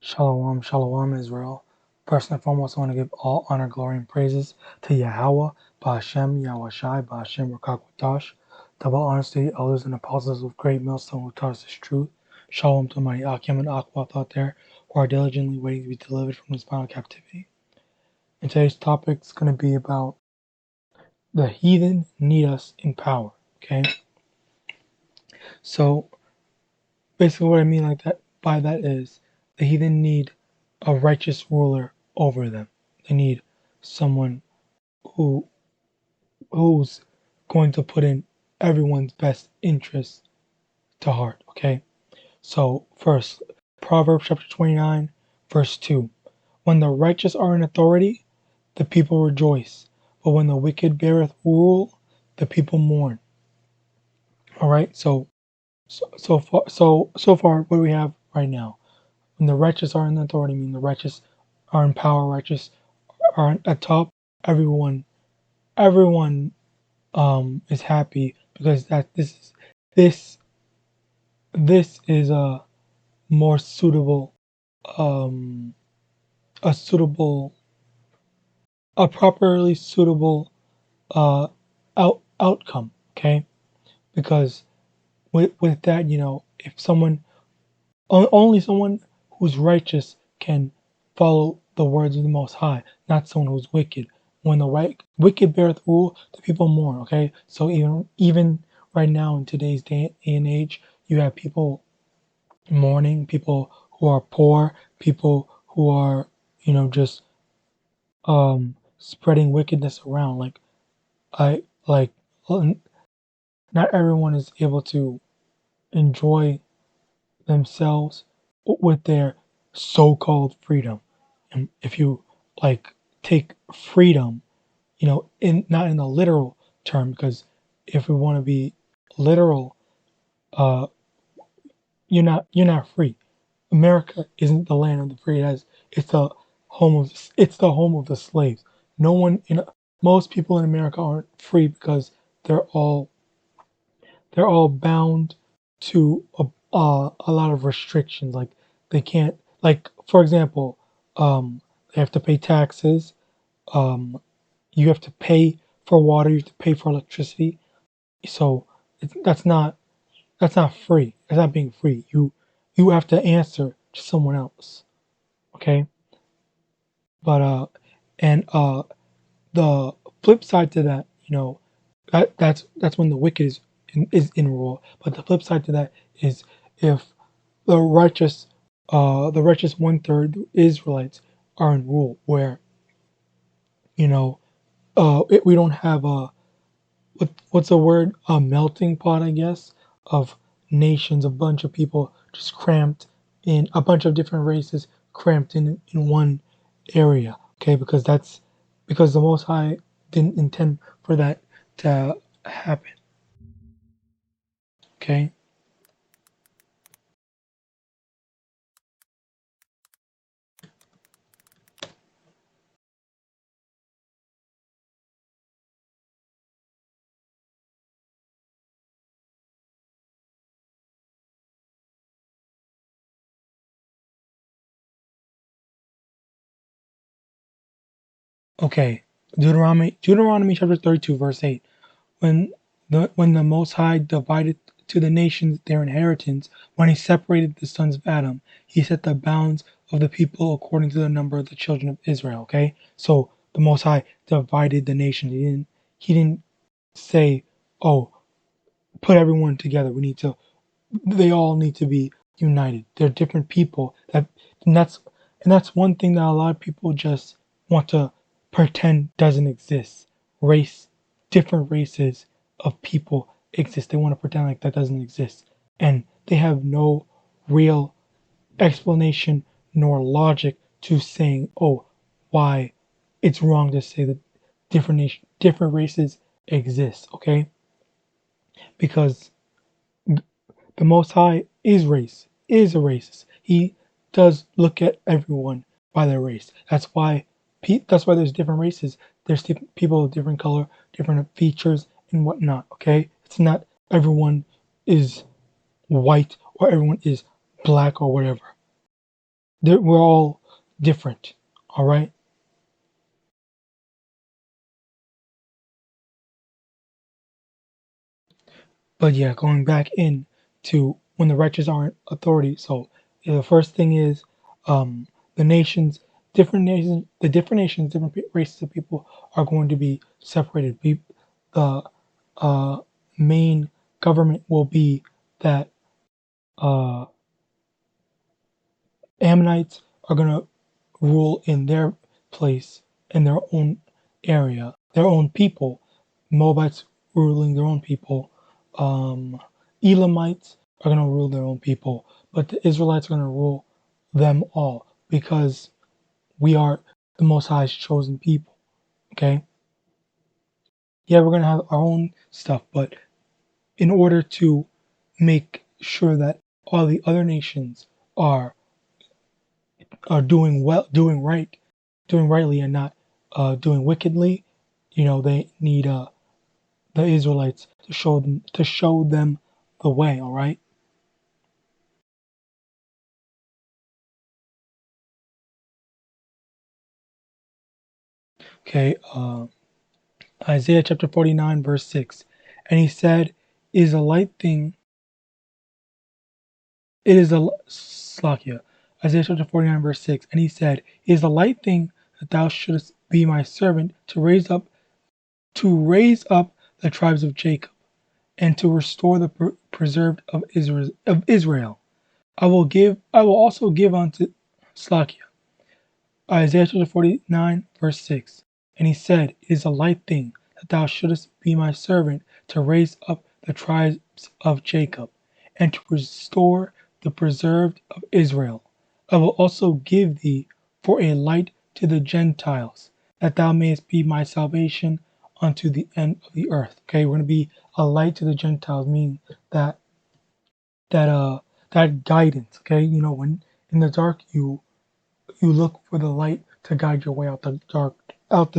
Shalom, shalom, Israel. First and foremost, I want to give all honor, glory, and praises to Yahawah, Ba'ashem, YAHAWASHI, Ba'ashem, Rakakwatash. Double honors to the elders and apostles of Great Millstone who taught us this truth. Shalom to my Akim and Akwath out there who are diligently waiting to be delivered from this final captivity. And today's topic is going to be about the heathen need us in power. Okay? So, basically, what I mean by that is the heathen need a righteous ruler over them. They need someone who who's going to put in everyone's best interest to heart. Okay, so first, Proverbs chapter 29, verse 2. When the righteous are in authority, the people rejoice, but when the wicked beareth rule, the people mourn. All right, so far, what do we have right now? When the righteous are in authority, meaning the righteous are in power, righteous are at top, everyone is happy because this this is a more suitable um a suitable a properly suitable uh outcome, okay? Because with that, if only someone who's righteous can follow the words of the Most High, not someone who's wicked. When the wicked beareth rule, the people mourn. Okay, so even right now in today's day and age, you have people mourning, people who are poor, people who are just spreading wickedness around. I like not everyone is able to enjoy themselves with their so-called freedom. And if you like take freedom, in not in a literal term, because if we want to be literal, uh, you're not free. America isn't the land of the free. It's the home of the slaves. No one in Most people in America aren't free because they're all they're all bound to a lot of restrictions. Like they can't, like for example, they have to pay taxes. Um, you have to pay for water. You have to pay for electricity. So that's not free. It's not being free. You have to answer to someone else. Okay, but and the flip side to that, that's when the wicked is in rule. But the flip side to that is if the righteous one third Israelites are in rule, where you know we don't have what's the word, a melting pot, I guess, of nations, a bunch of people just cramped in a bunch of different races cramped in one area. Okay, because the Most High didn't intend for that to happen. Okay. Okay. Deuteronomy chapter 32 verse 8. When the Most High divided to the nations their inheritance, when he separated the sons of Adam, he set the bounds of the people according to the number of the children of Israel. Okay, so the Most High divided the nation. He didn't say, "Oh, put everyone together. They all need to be united." They're different people. And that's one thing that a lot of people just want to pretend doesn't exist. Race, different races of people exist. They want to pretend like that doesn't exist, and they have no real explanation nor logic to saying, "Oh, why it's wrong to say that different races exist." Okay, because the Most High is a racist. He does look at everyone by their race. That's why there's different races. There's people of different color, different features, and whatnot. Okay, it's not everyone is white or everyone is black or whatever. we're all different. All right. But yeah, going back in to when the righteous are in authority. So the first thing is um, the different nations, different races of people are going to be separated. The uh, main government will be that uh, Ammonites are going to rule in their place, in their own area, their own people. Moabites ruling their own people. Um, Elamites are going to rule their own people. But the Israelites are going to rule them all because we are the Most High's chosen people. Okay? Yeah, we're going to have our own stuff, but in order to make sure that all the other nations are doing well, doing rightly, and not doing wickedly. They need the Israelites to show them the way. All right. Okay. Isaiah chapter 49 verse 6, and he said, "It is a light thing. It is a Slakia." Isaiah chapter 49 verse 6, and he said, "It is a light thing that thou shouldest be my servant to raise up the tribes of Jacob, and to restore the preserved of Israel. I will also give unto Slakia." Isaiah chapter 49, verse 6. And he said, "It is a light thing that thou shouldest be my servant to raise up the tribes of Jacob, and to restore the preserved of Israel. I will also give thee for a light to the Gentiles, that thou mayest be my salvation unto the end of the earth." Okay, we're going to be a light to the Gentiles, meaning that that uh that guidance. Okay, when in the dark you look for the light to guide your way out the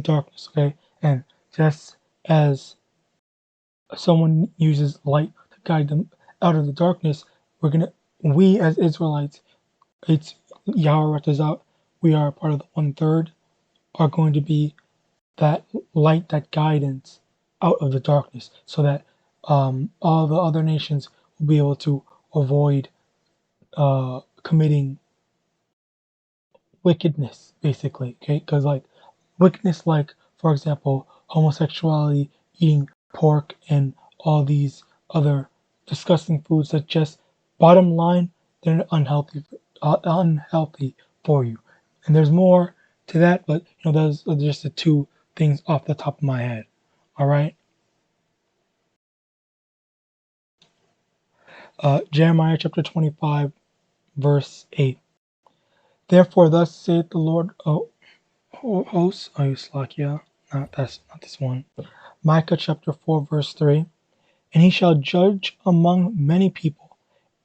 darkness. Okay, and just as someone uses light to guide them out of the darkness, we as Israelites, it's YAHAWADAH, we are part of the 1/3, are going to be that light, that guidance out of the darkness, so that all the other nations will be able to avoid committing wickedness, basically. Okay, because like wickedness, like for example, homosexuality, eating pork, and all these other disgusting foods that just bottom line they're unhealthy for you. And there's more to that, but those are just the two things off the top of my head. All right. Jeremiah chapter 25 verse 8. Therefore, thus saith the Lord of hosts, Slakia, not this one. Micah chapter 4 verse 3. And he shall judge among many people,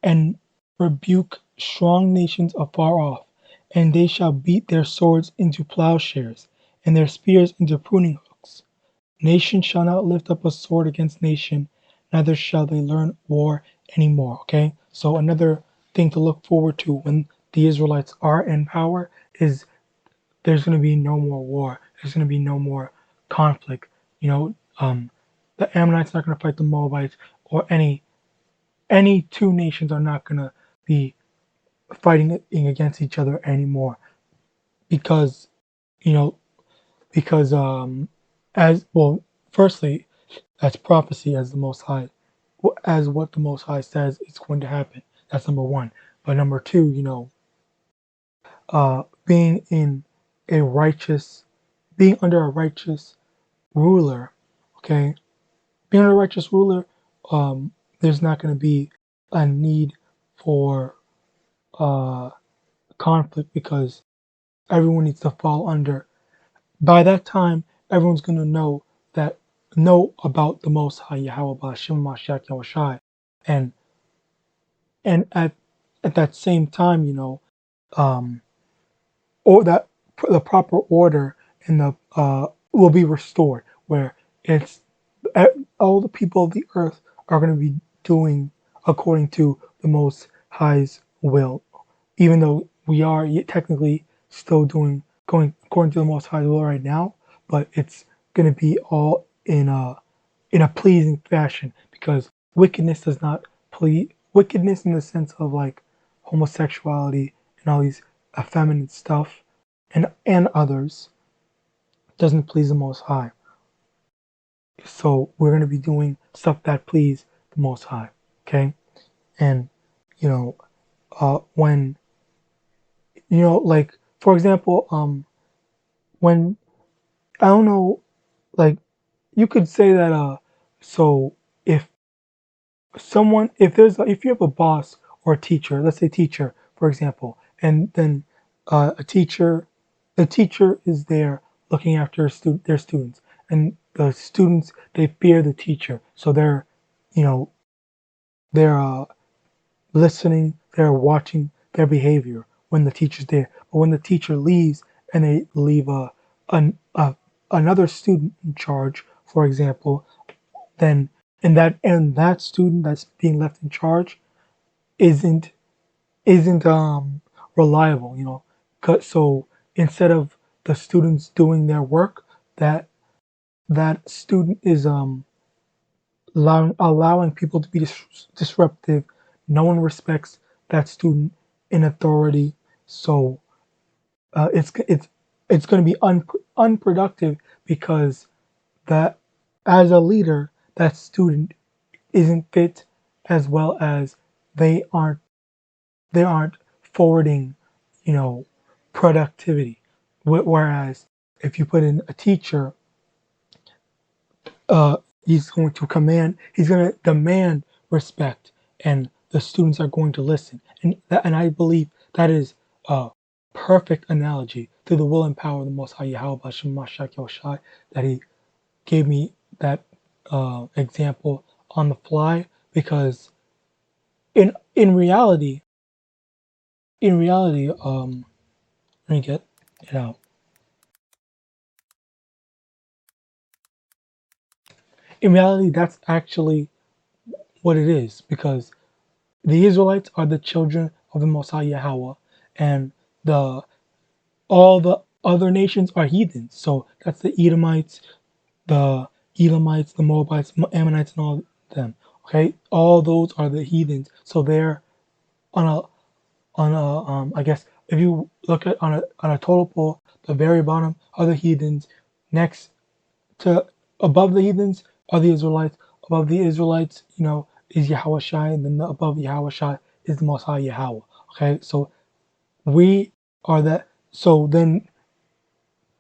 and rebuke strong nations afar off, and they shall beat their swords into plowshares, and their spears into pruning hooks. Nation shall not lift up a sword against nation, neither shall they learn war anymore. Okay, so another thing to look forward to when the Israelites are in power is there's going to be no more war. There's going to be no more conflict. You know, the Ammonites are not going to fight the Moabites, or any two nations are not going to be fighting against each other anymore, because you know because as well, firstly, that's prophecy, as the Most High, as what the Most High says is going to happen. That's number one. But number two, being in a righteous, being under a righteous ruler, okay, being a righteous ruler, there's not going to be a need for uh, conflict, because everyone needs to fall under. By that time, everyone's going to know about the Most High Yahweh Shai, and and at that same time, um, or that the proper order in the will be restored, where it's all the people of the earth are going to be doing according to the Most High's will, even though we are technically still going according to the Most High will right now, but it's going to be all in a pleasing fashion, because wickedness does not please. Wickedness in the sense of like homosexuality and all these effeminate stuff and others doesn't please the Most High. So we're going to be doing stuff that please the Most High. Okay, and you know, when like for example, when I don't know, like you could say that so if if you have a boss or a teacher, let's say teacher for example, and then a teacher the teacher is there looking after their students, and the students, they fear the teacher, so you know they're listening, they're watching their behavior when the teacher's there. But when the teacher leaves and they leave an, another student in charge, for example, then and that student that's being left in charge isn't isn't reliable, So instead of the students doing their work, that student is allowing people to be disruptive. No one respects that student in authority, so it's going to be unproductive, because that as a leader, that student isn't fit, as well as they aren't they aren't forwarding, you know, productivity. Whereas if you put in a teacher, uh, he's going to demand respect, and the students are going to listen. And I believe that is a perfect analogy to the will and power of the Most High YAHAWAH that he gave me that example on the fly, because in reality, let me get it out. In reality, that's actually what it is, because the Israelites are the children of the Most High Yahweh, and the all the other nations are heathens. So that's the Edomites, the Elamites, the Moabites, Ammonites, and all of them. Okay, all those are the heathens. So they're on a I guess if you look at on a total poll, the very bottom are the heathens. Next to above the heathens are the Israelites. Above the Israelites, is YAHAWASHI, and then above YAHAWASHI is the Most High Yahweh. Okay, so we are that. So then,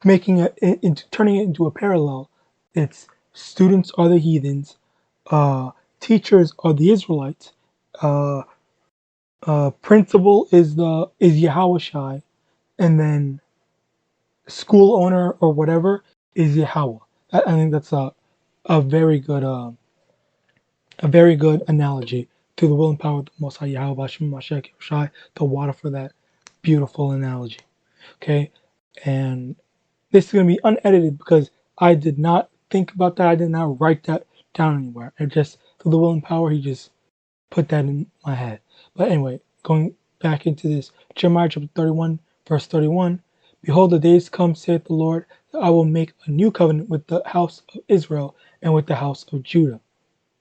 turning it into a parallel, it's students are the heathens, uh, teachers are the Israelites, uh, principal is YAHAWASHI, and then school owner or whatever is Yahweh. I think that's a very good analogy to the will and power of the Most High Yahweh Shai, the water for that beautiful analogy. Okay, and this is gonna be unedited because I did not think about that. I did not write that down anywhere. It just through the will and power, he just put that in my head. But anyway, going back into this, Jeremiah chapter 31, verse 31. Behold, the days come, saith the Lord, that I will make a new covenant with the house of Israel and with the house of Judah,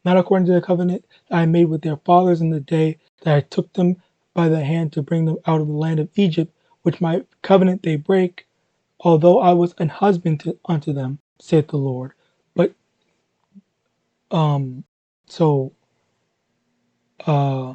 not according to the covenant that I made with their fathers in the day that I took them by the hand to bring them out of the land of Egypt, which my covenant they break, although I was an husband unto them, saith the Lord. But um, so uh,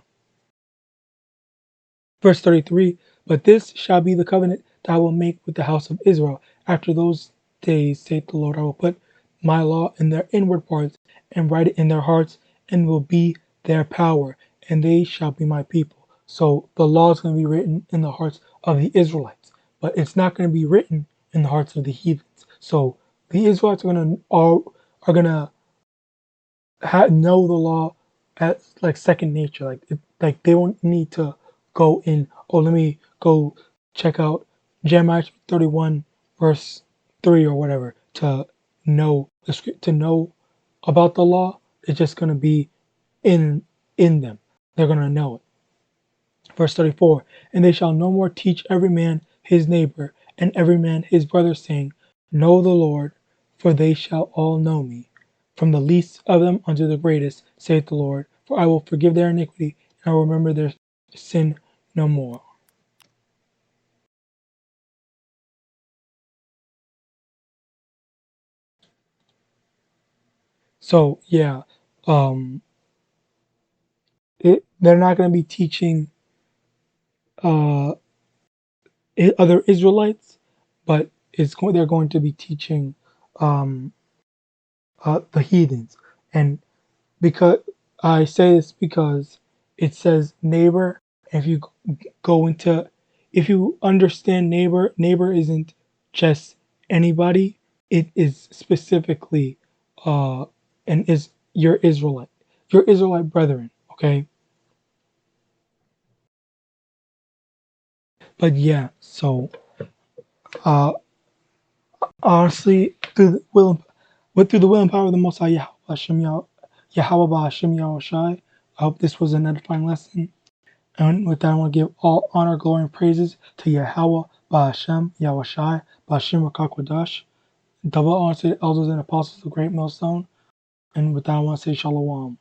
verse 33, but this shall be the covenant that I will make with the house of Israel. After those days, saith the Lord, I will put my law in their inward parts and write it in their hearts, and will be their power, and they shall be my people. So the law is going to be written in the hearts of the Israelites, but it's not going to be written in the hearts of the heathens. So the Israelites are going to know the law as like second nature. Like they won't need to go in. Oh, let me go check out Jeremiah 31 verse 3 or whatever to know the script, to know about the law. It's just gonna be in them. They're gonna know it. Verse 34, and they shall no more teach every man his neighbor, and every man his brother, saying, Know the Lord, for they shall all know me, from the least of them unto the greatest, saith the Lord. For I will forgive their iniquity, and I will remember their sin no more. So yeah, um, they're not going to be teaching uh, other Israelites, but they're going to be teaching um, the heathens. And because I say this because it says neighbor. If you go into, if you understand neighbor, neighbor isn't just anybody. It is specifically and is your Israelite brethren. Okay, but yeah. So uh, honestly, through the will and power of the Most High Yahweh Hashem Yahweh Hashem Yahawashi, I hope this was an edifying lesson. And with that, I want to give all honor, glory, and praises to Yahweh, Ba'ashem, Yahawashi, Ba'ashem Rakakwadash. Double honor to the elders and apostles of Great Millstone. And with that, I want to say Shalom.